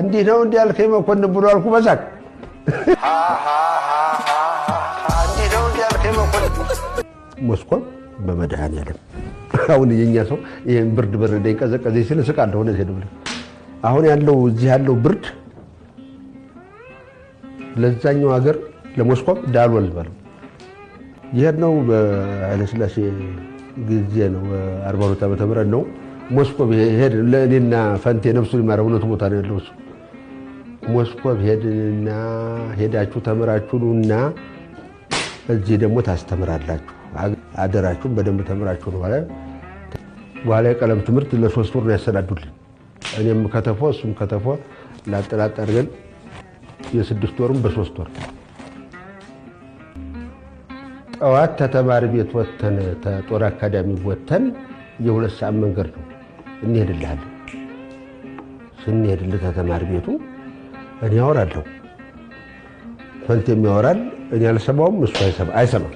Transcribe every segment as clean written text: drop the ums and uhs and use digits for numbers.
እንዲህ ነው እንዲህ ያልከኝ መኮንን ብሎ አልኩ በሳቅ እንዲህ ነው እንዲህ ያልከኝ መኮንን ሞስኮም በመድኃኒዓለም አሁን የኛ ሰው ይሄን ብርድ በረደኝ ቀዘቀዘኝ ሲል ስቃለሁ ነው ሄዱ አሁን ያለው እዚህ ያለው ብርድ ለዛኛው ሀገር ለሞስኮም ዳልወል ባለው ይሄን ነው በኃይለ ሥላሴ ጊዜ ነው 42 ዓመተ ምህረት ነው ሞስኮም ሄድ ለኔና ፈንቴ ነፍሱን ይማረው ነው ቦታ ነው ያለው ሞስኮም ሄድና ሄዳችሁ ተመራችሁና እዚህ ደግሞ ታስተምራላችሁ አደራችሁን በደንብ ተመራችሁ ነው ማለት በኋላ የቀለም ትምህርት ለ3 ወር ነው ያሰናዱልን እኔም ከተፎ እሱም ከተፎ ላጠላጥ አድርገን የ6 ወርም በ3 ወር ጠዋት ተተማሪ ቤት ወተን ተጦር አካዳሚ ወተን የ2 ሰዓት መንገድ ነው እንሄድልሃለን ስንሄድልህ ተተማሪ ቤቱ እኔ አወራለሁ ፈንቴም ያወራል እኔ አልሰማውም እሱ አይሰማም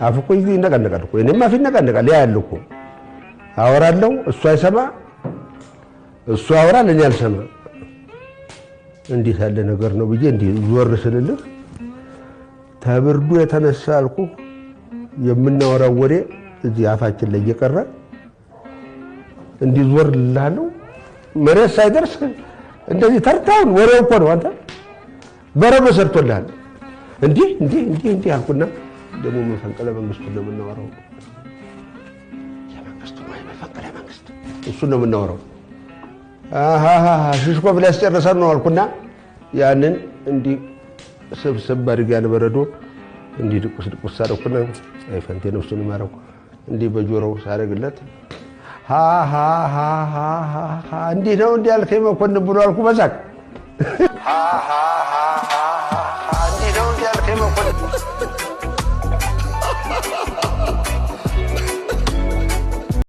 አፍቆ ይነቀነቃል እኮ እኔማ አፍ ይነቀነቃል ያያል እኮ አወራለሁ እሱ አይሰማ እሱ አወራል እኔ አልሰማ እንዴት ያለ ነገር ነው ብዬ እንዲህ ዞር ስልልህ ተብርዱ የተነሳ አልኩ የምናወራው ወሬ እዚህ አፋችን ላይ እየቀረ እንዲህ ዞር ልላለው መሬት ሳይደርስ እንደዚህ ተርታውን ወሬው እኮ ነው አንተ በረዶ ሰርቶልሃል እንዲህ አልኩና ደግሞ መፈንቅለ መንግስቱ ነው የምናወራው የመንግስቱ ነው መፈንቅለ መንግስት እሱ ነው የምናወራው ሽሽኮ ብላ ያስጨረሰን ነው አልኩና ያንን እንዲህ ስብስብ አድርገን በረዶ እንዲህ ድቁስ አደረኩና አይፈንቴ ነፍሱን ይማረው እንዲህ በጆሮው ሳረግለት እንዲህ ነው እንዲህ ያልከኝ መኮንን ብሎ አልኩ በሳቅ